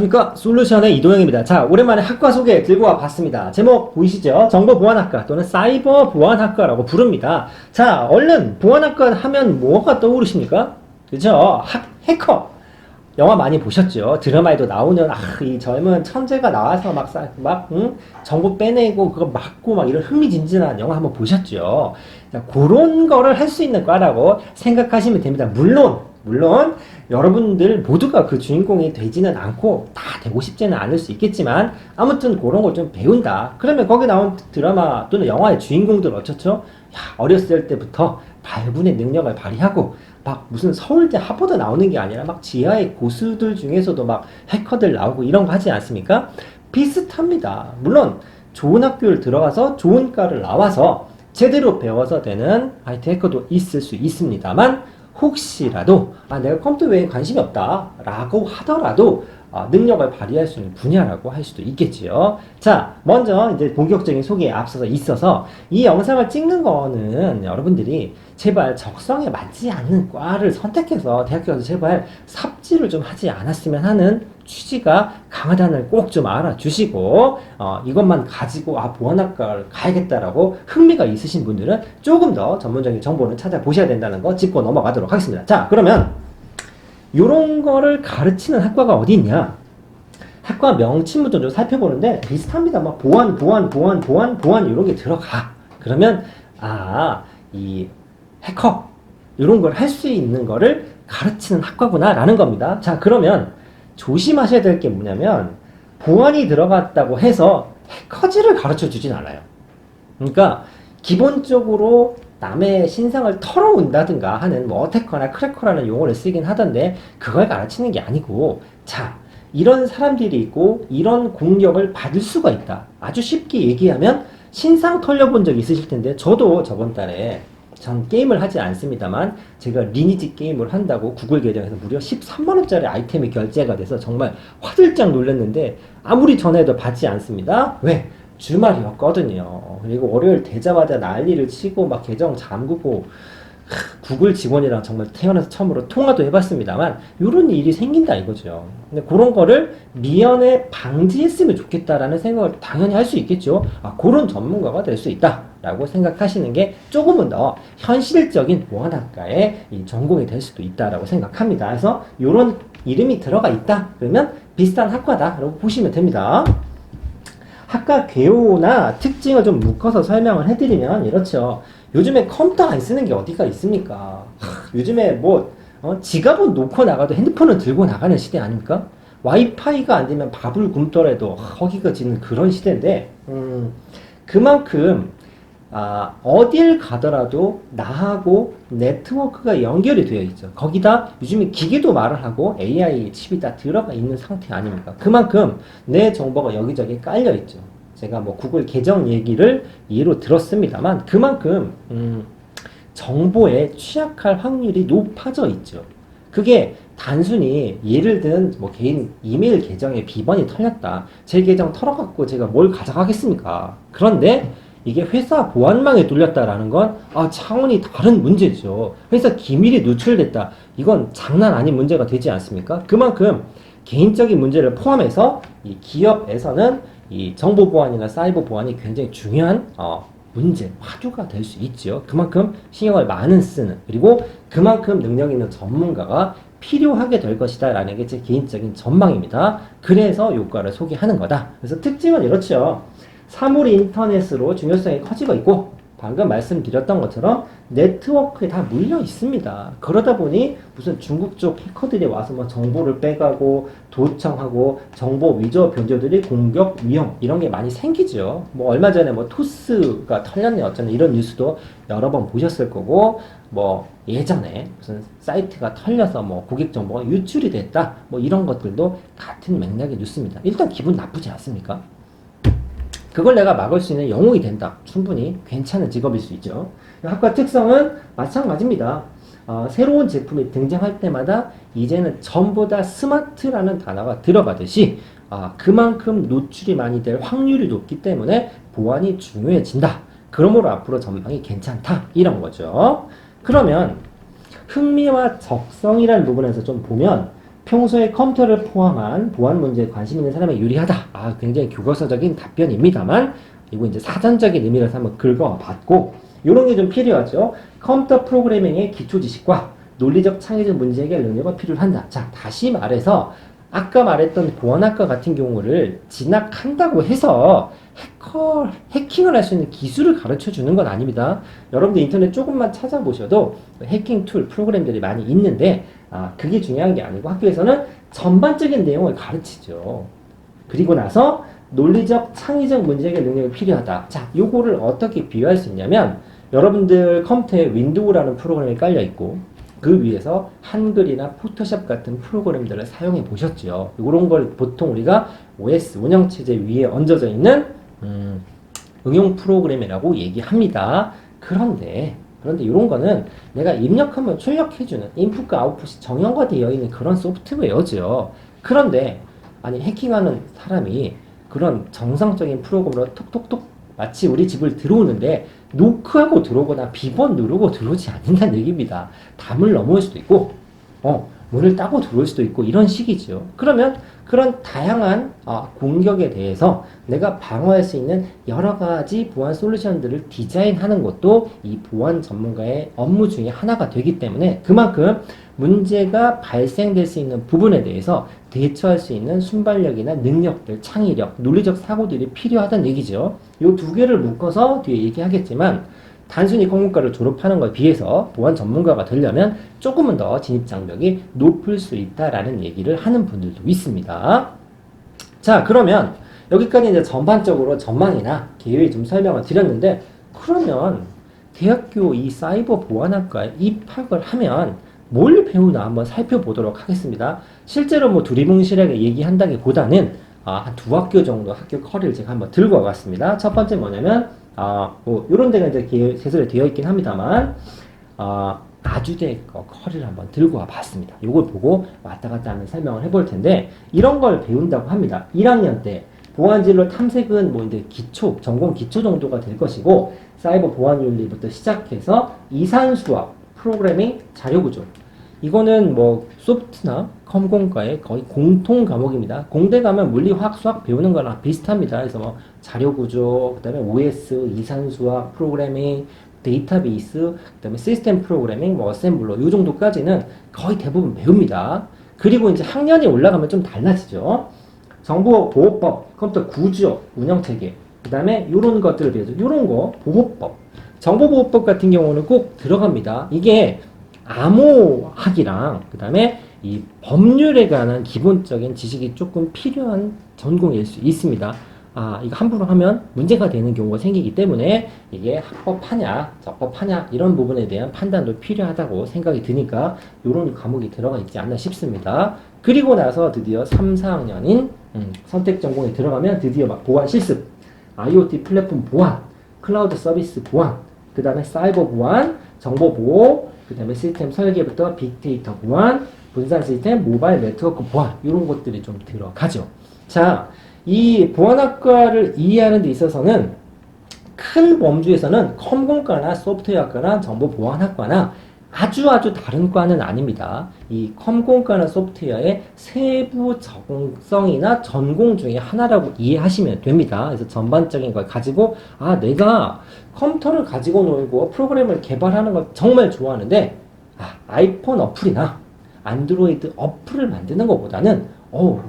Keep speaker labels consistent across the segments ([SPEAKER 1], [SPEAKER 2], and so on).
[SPEAKER 1] 안녕하십니까. 솔루션의 이도영입니다. 자, 오랜만에 학과 소개 들고 와 봤습니다. 제목 보이시죠? 정보보안학과 또는 사이버보안학과라고 부릅니다. 자, 얼른 보안학과 하면 뭐가 떠오르십니까? 그죠? 해커. 영화 많이 보셨죠? 드라마에도 나오는, 이 젊은 천재가 나와서 정보 빼내고 그거 막고 막 이런 흥미진진한 영화 한번 보셨죠? 자, 그런 거를 할 수 있는 과라고 생각하시면 됩니다. 물론 여러분들 모두가 그 주인공이 되지는 않고 다 되고 싶지는 않을 수 있겠지만 아무튼 그런 걸 좀 배운다. 그러면 거기 나온 드라마 또는 영화의 주인공들 어쩌죠? 어렸을 때부터 발군의 능력을 발휘하고 막 무슨 서울대 하버드 나오는 게 아니라 막 지하의 고수들 중에서도 막 해커들 나오고 이런 거 하지 않습니까? 비슷합니다. 물론 좋은 학교를 들어가서 좋은 과를 나와서 제대로 배워서 되는 IT 해커도 있을 수 있습니다만 혹시라도 내가 컴퓨터 외에 관심이 없다 라고 하더라도 능력을 발휘할 수 있는 분야라고 할 수도 있겠지요. 자, 먼저 이제 본격적인 소개에 앞서서 있어서 이 영상을 찍는 거는 여러분들이 제발 적성에 맞지 않는 과를 선택해서 대학교 가서 제발 삽질을 좀 하지 않았으면 하는 취지가 강하다는 꼭 좀 알아주시고 이것만 가지고 보안학과를 가야겠다라고 흥미가 있으신 분들은 조금 더 전문적인 정보를 찾아보셔야 된다는 거 짚고 넘어가도록 하겠습니다. 자, 그러면 요런 거를 가르치는 학과가 어디 있냐? 학과 명칭부터 좀 살펴보는데 비슷합니다. 막 보안 이런 게 들어가. 그러면 이 해커 이런 걸 할 수 있는 거를 가르치는 학과구나라는 겁니다. 자, 그러면 조심하셔야 될 게 뭐냐면 보안이 들어갔다고 해서 해커지를 가르쳐 주진 않아요. 그러니까 기본적으로 남의 신상을 털어온다든가 하는 어태커나 크래커라는 용어를 쓰긴 하던데 그걸 가르치는 게 아니고, 자, 이런 사람들이 있고 이런 공격을 받을 수가 있다. 아주 쉽게 얘기하면 신상 털려본 적 있으실 텐데 저도 저번 달에 전 게임을 하지 않습니다만 제가 리니지 게임을 한다고 구글 계정에서 무려 13만원짜리 아이템이 결제가 돼서 정말 화들짝 놀랐는데 아무리 전화해도 받지 않습니다. 왜? 주말이었거든요. 그리고 월요일 되자마자 난리를 치고 막 계정 잠그고 구글 직원이랑 정말 태어나서 처음으로 통화도 해봤습니다만 이런 일이 생긴다 이거죠. 근데 그런 거를 미연에 방지했으면 좋겠다라는 생각을 당연히 할 수 있겠죠. 그런 전문가가 될 수 있다 라고 생각하시는 게 조금은 더 현실적인 보안학과의 전공이 될 수도 있다라고 생각합니다. 그래서 이런 이름이 들어가 있다 그러면 비슷한 학과다 라고 보시면 됩니다. 학과 개요나 특징을 좀 묶어서 설명을 해드리면 이렇죠. 요즘에 컴퓨터 안 쓰는 게 어디가 있습니까? 요즘에 지갑은 놓고 나가도 핸드폰을 들고 나가는 시대 아닙니까? 와이파이가 안 되면 밥을 굶더라도 허기가 지는 그런 시대인데 그만큼 어딜 가더라도 나하고 네트워크가 연결이 되어 있죠. 거기다 요즘에 기계도 말을 하고 AI 칩이 다 들어가 있는 상태 아닙니까? 그만큼 내 정보가 여기저기 깔려 있죠. 제가 구글 계정 얘기를 예로 들었습니다만 그만큼 정보에 취약할 확률이 높아져 있죠. 그게 단순히 예를 든 개인 이메일 계정에 비번이 털렸다. 제 계정 털어갖고 제가 뭘 가져가겠습니까? 그런데 이게 회사 보안망에 뚫렸다라는 건 차원이 다른 문제죠. 회사 기밀이 누출됐다. 이건 장난 아닌 문제가 되지 않습니까? 그만큼 개인적인 문제를 포함해서 이 기업에서는 이 정보 보안이나 사이버 보안이 굉장히 중요한 문제, 화두가 될 수 있죠. 그만큼 신경을 많이 쓰는, 그리고 그만큼 능력 있는 전문가가 필요하게 될 것이다 라는 게 제 개인적인 전망입니다. 그래서 요과를 소개하는 거다. 그래서 특징은 이렇죠. 사물 인터넷으로 중요성이 커지고 있고 방금 말씀드렸던 것처럼 네트워크에 다 물려 있습니다. 그러다 보니 무슨 중국 쪽 해커들이 와서 정보를 빼가고 도청하고 정보 위조 변조들이 공격 위험 이런 게 많이 생기죠. 얼마 전에 토스가 털렸네 어쩌네 이런 뉴스도 여러 번 보셨을 거고 예전에 무슨 사이트가 털려서 고객 정보가 유출이 됐다 이런 것들도 같은 맥락의 뉴스입니다. 일단 기분 나쁘지 않습니까? 그걸 내가 막을 수 있는 영웅이 된다. 충분히 괜찮은 직업일 수 있죠. 학과 특성은 마찬가지입니다. 새로운 제품이 등장할 때마다 이제는 전부 다 스마트라는 단어가 들어가듯이 그만큼 노출이 많이 될 확률이 높기 때문에 보안이 중요해진다. 그러므로 앞으로 전망이 괜찮다. 이런 거죠. 그러면 흥미와 적성이라는 부분에서 좀 보면 평소에 컴퓨터를 포함한 보안 문제에 관심 있는 사람에 유리하다. 굉장히 교과서적인 답변입니다만, 이거 이제 사전적인 의미라서 한번 긁어봤고, 요런 게 좀 필요하죠. 컴퓨터 프로그래밍의 기초 지식과 논리적 창의적 문제 해결 능력이 필요한다. 자, 다시 말해서, 아까 말했던 보안학과 같은 경우를 진학한다고 해서 해킹을 할 수 있는 기술을 가르쳐 주는 건 아닙니다. 여러분들 인터넷 조금만 찾아보셔도 해킹 툴, 프로그램들이 많이 있는데, 그게 중요한 게 아니고 학교에서는 전반적인 내용을 가르치죠. 그리고 나서 논리적, 창의적 문제 해결 능력이 필요하다. 자, 요거를 어떻게 비유할 수 있냐면, 여러분들 컴퓨터에 윈도우라는 프로그램이 깔려 있고, 그 위에서 한글이나 포토샵 같은 프로그램들을 사용해 보셨죠. 이런 걸 보통 우리가 OS, 운영체제 위에 얹어져 있는 응용 프로그램이라고 얘기합니다. 그런데 이런 거는 내가 입력하면 출력해주는 인풋과 아웃풋이 정형화 되어 있는 그런 소프트웨어죠. 그런데 아니 해킹하는 사람이 그런 정상적인 프로그램으로 톡톡톡 마치 우리 집을 들어오는데 노크하고 들어오거나 비번 누르고 들어오지 않는다는 얘기입니다. 담을 넘어올 수도 있고 문을 따고 들어올 수도 있고 이런 식이죠. 그러면 그런 다양한 공격에 대해서 내가 방어할 수 있는 여러 가지 보안 솔루션들을 디자인하는 것도 이 보안 전문가의 업무 중에 하나가 되기 때문에 그만큼 문제가 발생될 수 있는 부분에 대해서 대처할 수 있는 순발력이나 능력들, 창의력, 논리적 사고들이 필요하다는 얘기죠. 이 두 개를 묶어서 뒤에 얘기하겠지만 단순히 컴공과를 졸업하는 것에 비해서 보안 전문가가 되려면 조금은 더 진입장벽이 높을 수 있다라는 얘기를 하는 분들도 있습니다. 자, 그러면 여기까지 이제 전반적으로 전망이나 계획 좀 설명을 드렸는데, 그러면 대학교 이 사이버 보안학과에 입학을 하면 뭘 배우나 한번 살펴보도록 하겠습니다. 실제로 뭐 두리뭉실하게 얘기한다기보다는 한 두 학교 정도 학교 커리를 제가 한번 들고 와봤습니다. 첫 번째 뭐냐면 뭐 요런 데가 이제 제설에 되어 있긴 합니다만 아주대 커리를 한번 들고 와봤습니다. 요걸 보고 왔다 갔다 하는 설명을 해볼 텐데, 이런 걸 배운다고 합니다. 1학년 때 보안진로 탐색은 뭐 이제 기초, 전공 기초 정도가 될 것이고, 사이버 보안 윤리부터 시작해서 이산수학, 프로그래밍, 자료구조, 이거는 뭐 소프트나 컴공과의 거의 공통 과목입니다. 공대 가면 물리, 화학, 수학 배우는 거랑 비슷합니다. 그래서 뭐 자료구조, 그 다음에 OS, 이산수학, 프로그래밍, 데이터베이스, 그 다음에 시스템 프로그래밍, 뭐 어셈블러, 요 정도까지는 거의 대부분 배웁니다. 그리고 이제 학년이 올라가면 좀 달라지죠. 정보보호법, 컴퓨터 구조, 운영체계, 그 다음에 요런 것들을 배우죠. 요런 거, 보호법. 정보보호법 같은 경우는 꼭 들어갑니다. 이게 암호학이랑 그 다음에 이 법률에 관한 기본적인 지식이 조금 필요한 전공일 수 있습니다. 이거 함부로 하면 문제가 되는 경우가 생기기 때문에 이게 합법하냐, 적법하냐 이런 부분에 대한 판단도 필요하다고 생각이 드니까 이런 과목이 들어가 있지 않나 싶습니다. 그리고 나서 드디어 3, 4학년인 선택 전공에 들어가면 드디어 막 보안 실습, IoT 플랫폼 보안, 클라우드 서비스 보안, 그 다음에 사이버 보안, 정보 보호, 그 다음에 시스템 설계부터 빅데이터 보안, 분산 시스템, 모바일 네트워크 보안, 이런 것들이 좀 들어가죠. 자, 이 보안학과를 이해하는 데 있어서는 큰 범주에서는 컴공과나 소프트웨어학과나 정보보안학과나 아주 다른 과는 아닙니다. 이 컴공과나 소프트웨어의 세부 적응성이나 전공 중에 하나라고 이해하시면 됩니다. 그래서 전반적인 걸 가지고 내가 컴퓨터를 가지고 놀고 프로그램을 개발하는 걸 정말 좋아하는데 아이폰 어플이나 안드로이드 어플을 만드는 것보다는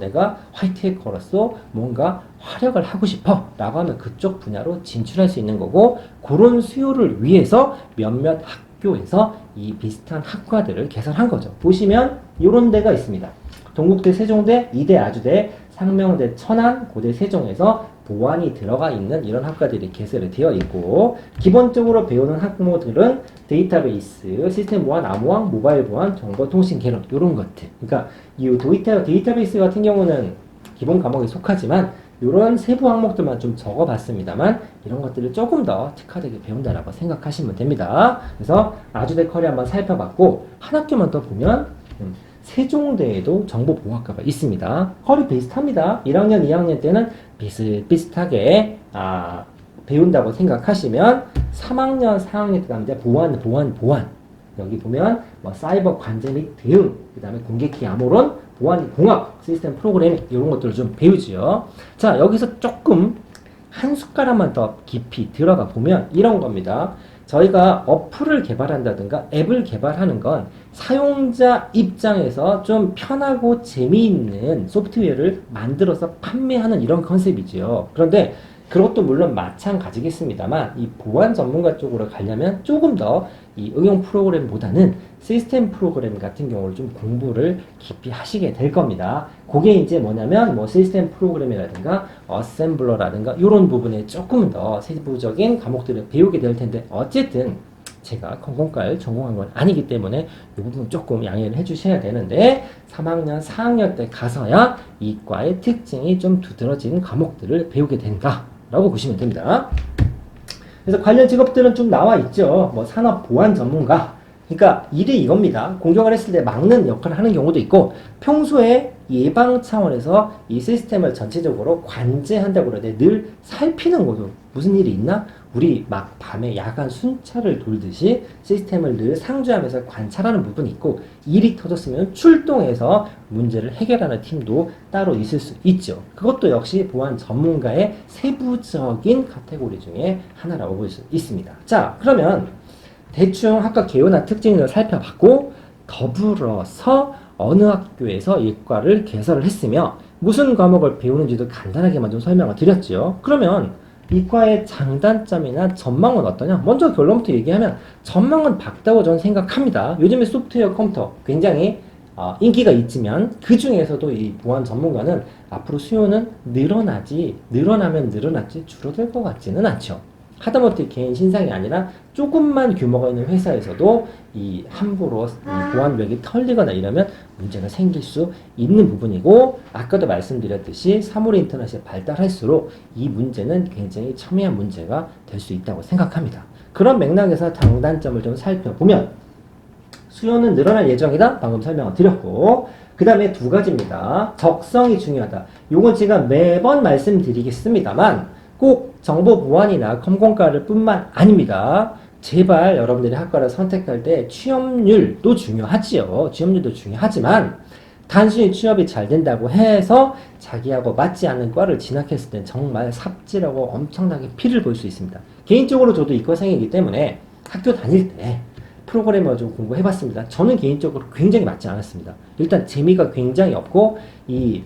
[SPEAKER 1] 내가 화이트 해커로서 뭔가 활약을 하고 싶어 라고 하면 그쪽 분야로 진출할 수 있는 거고, 그런 수요를 위해서 몇몇 학교에서 이 비슷한 학과들을 개설한 거죠. 보시면 이런 데가 있습니다. 동국대, 세종대, 이대, 아주대, 상명대, 천안, 고대, 세종에서 보안이 들어가 있는 이런 학과들이 개설이 되어 있고, 기본적으로 배우는 학모들은 데이터베이스, 시스템 보안, 암호학, 모바일 보안, 정보통신 개론 이런 것들. 그러니까 이 데이터베이스 같은 경우는 기본 과목에 속하지만 이런 세부 항목들만 좀 적어봤습니다만 이런 것들을 조금 더 특화되게 배운다라고 생각하시면 됩니다. 그래서 아주대 커리 한번 살펴봤고, 한 학교만 더 보면 세종대에도 정보보호학과가 있습니다. 커리 비슷합니다. 1학년, 2학년 때는 비슷비슷하게 배운다고 생각하시면 3학년, 4학년 때 가면 이제 보안. 여기 보면 뭐 사이버 관제 및 대응, 그 다음에 공격기 암호론, 보안 공학, 시스템 프로그래밍 이런 것들을 좀 배우지요. 자, 여기서 조금 한 숟가락만 더 깊이 들어가 보면 이런 겁니다. 저희가 어플을 개발한다든가 앱을 개발하는 건 사용자 입장에서 좀 편하고 재미있는 소프트웨어를 만들어서 판매하는 이런 컨셉이지요. 그런데 그것도 물론 마찬가지겠습니다만 이 보안 전문가 쪽으로 가려면 조금 더 이 응용 프로그램보다는 시스템 프로그램 같은 경우를 좀 공부를 깊이 하시게 될 겁니다. 그게 이제 뭐냐면 뭐 시스템 프로그램이라든가 어셈블러라든가 이런 부분에 조금 더 세부적인 과목들을 배우게 될 텐데 어쨌든 제가 컴공과를 전공한 건 아니기 때문에 이 부분 조금 양해를 해주셔야 되는데 3학년, 4학년 때 가서야 이 과의 특징이 좀 두드러진 과목들을 배우게 된다 라고 보시면 됩니다. 그래서 관련 직업들은 좀 나와 있죠. 뭐 산업보안 전문가. 그러니까 일이 이겁니다. 공격을 했을 때 막는 역할을 하는 경우도 있고 평소에 예방 차원에서 이 시스템을 전체적으로 관제한다고 그러는데 늘 살피는 거죠. 무슨 일이 있나? 우리 막 밤에 야간 순찰을 돌듯이 시스템을 늘 상주하면서 관찰하는 부분이 있고 일이 터졌으면 출동해서 문제를 해결하는 팀도 따로 있을 수 있죠. 그것도 역시 보안 전문가의 세부적인 카테고리 중에 하나라고 볼 수 있습니다. 자, 그러면 대충 학과 개요나 특징을 살펴봤고 더불어서 어느 학교에서 이과를 개설을 했으며 무슨 과목을 배우는지도 간단하게만 좀 설명을 드렸죠. 그러면 이과의 장단점이나 전망은 어떠냐? 먼저 결론부터 얘기하면 전망은 밝다고 저는 생각합니다. 요즘에 소프트웨어 컴퓨터 굉장히 인기가 있지만 그 중에서도 이 보안 전문가는 앞으로 수요는 늘어나면 늘어났지 줄어들 것 같지는 않죠. 하다못해 개인 신상이 아니라 조금만 규모가 있는 회사에서도 이 함부로 이 보안벽이 털리거나 이러면 문제가 생길 수 있는 부분이고 아까도 말씀드렸듯이 사물 인터넷이 발달할수록 이 문제는 굉장히 첨예한 문제가 될 수 있다고 생각합니다. 그런 맥락에서 장단점을 좀 살펴보면 수요는 늘어날 예정이다. 방금 설명을 드렸고 그 다음에 두 가지입니다. 적성이 중요하다. 요건 제가 매번 말씀드리겠습니다만 꼭 정보보안이나 컴공과를 뿐만 아닙니다. 제발 여러분들이 학과를 선택할 때 취업률도 중요하지요. 취업률도 중요하지만 단순히 취업이 잘 된다고 해서 자기하고 맞지 않는 과를 진학했을 땐 정말 삽질하고 엄청나게 피를 볼 수 있습니다. 개인적으로 저도 이과생이기 때문에 학교 다닐 때 프로그래머 좀 공부해봤습니다. 저는 개인적으로 굉장히 맞지 않았습니다. 일단 재미가 굉장히 없고 이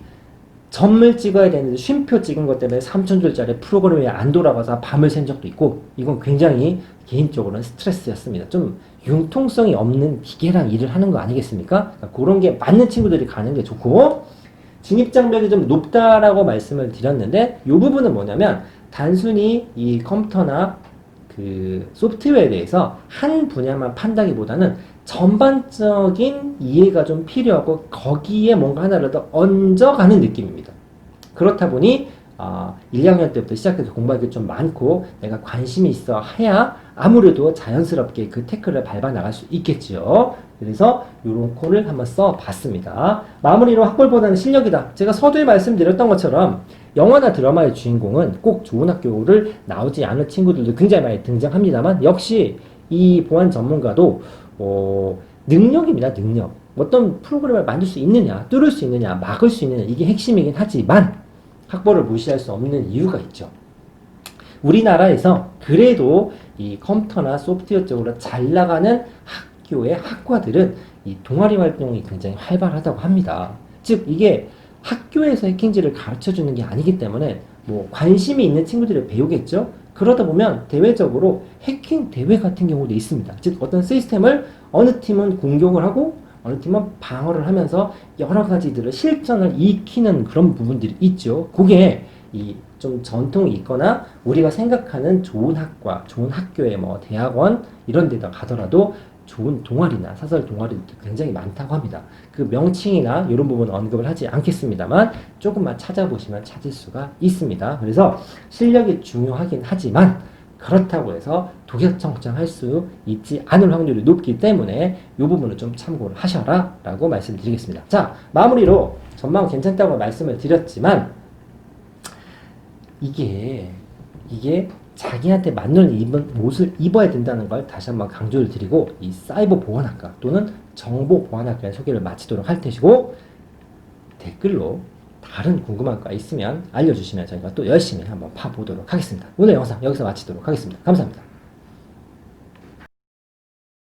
[SPEAKER 1] 점을 찍어야 되는데 쉼표 찍은 것 때문에 3,000줄짜리 프로그램이 안 돌아가서 밤을 샌 적도 있고 이건 굉장히 개인적으로는 스트레스였습니다. 좀 융통성이 없는 기계랑 일을 하는 거 아니겠습니까? 그러니까 그런 게 맞는 친구들이 가는 게 좋고 진입장벽이 좀 높다라고 말씀을 드렸는데 이 부분은 뭐냐면 단순히 이 컴퓨터나 그 소프트웨어에 대해서 한 분야만 판다기보다는 전반적인 이해가 좀 필요하고 거기에 뭔가 하나를 더 얹어가는 느낌입니다. 그렇다 보니 1, 2학년 때부터 시작해서 공부할 게 좀 많고 내가 관심이 있어 해야 아무래도 자연스럽게 그 태클을 밟아 나갈 수 있겠지요. 그래서 이런 콜을 한번 써봤습니다. 마무리로 학벌보다는 실력이다. 제가 서두에 말씀드렸던 것처럼 영화나 드라마의 주인공은 꼭 좋은 학교를 나오지 않은 친구들도 굉장히 많이 등장합니다만 역시 이 보안 전문가도 능력입니다. 능력. 어떤 프로그램을 만들 수 있느냐, 뚫을 수 있느냐, 막을 수 있느냐 이게 핵심이긴 하지만 학벌을 무시할 수 없는 이유가 있죠. 우리나라에서 그래도 이 컴퓨터나 소프트웨어 쪽으로 잘 나가는 학교의 학과들은 이 동아리 활동이 굉장히 활발하다고 합니다. 즉 이게 학교에서 해킹지를 가르쳐주는 게 아니기 때문에 뭐 관심이 있는 친구들이 배우겠죠. 그러다 보면 대외적으로 해킹 대회 같은 경우도 있습니다. 즉 어떤 시스템을 어느 팀은 공격을 하고 어느 팀은 방어를 하면서 여러 가지들을 실전을 익히는 그런 부분들이 있죠. 그게 이 좀 전통이 있거나 우리가 생각하는 좋은 학과, 좋은 학교에 뭐 대학원 이런 데다 가더라도 좋은 동아리나 사설 동아리도 굉장히 많다고 합니다. 그 명칭이나 이런 부분은 언급을 하지 않겠습니다만 조금만 찾아보시면 찾을 수가 있습니다. 그래서 실력이 중요하긴 하지만 그렇다고 해서 독야청청할 수 있지 않을 확률이 높기 때문에 이 부분을 좀 참고를 하셔라 라고 말씀드리겠습니다. 자, 마무리로 전망 괜찮다고 말씀을 드렸지만 이게 자기한테 맞는 옷을 입어야 된다는 걸 다시 한번 강조를 드리고 이 사이버 보안학과 또는 정보 보안학과의 소개를 마치도록 할 테시고 댓글로 다른 궁금한 거 있으면 알려주시면 저희가 또 열심히 한번 파보도록 하겠습니다. 오늘 영상 여기서 마치도록 하겠습니다. 감사합니다.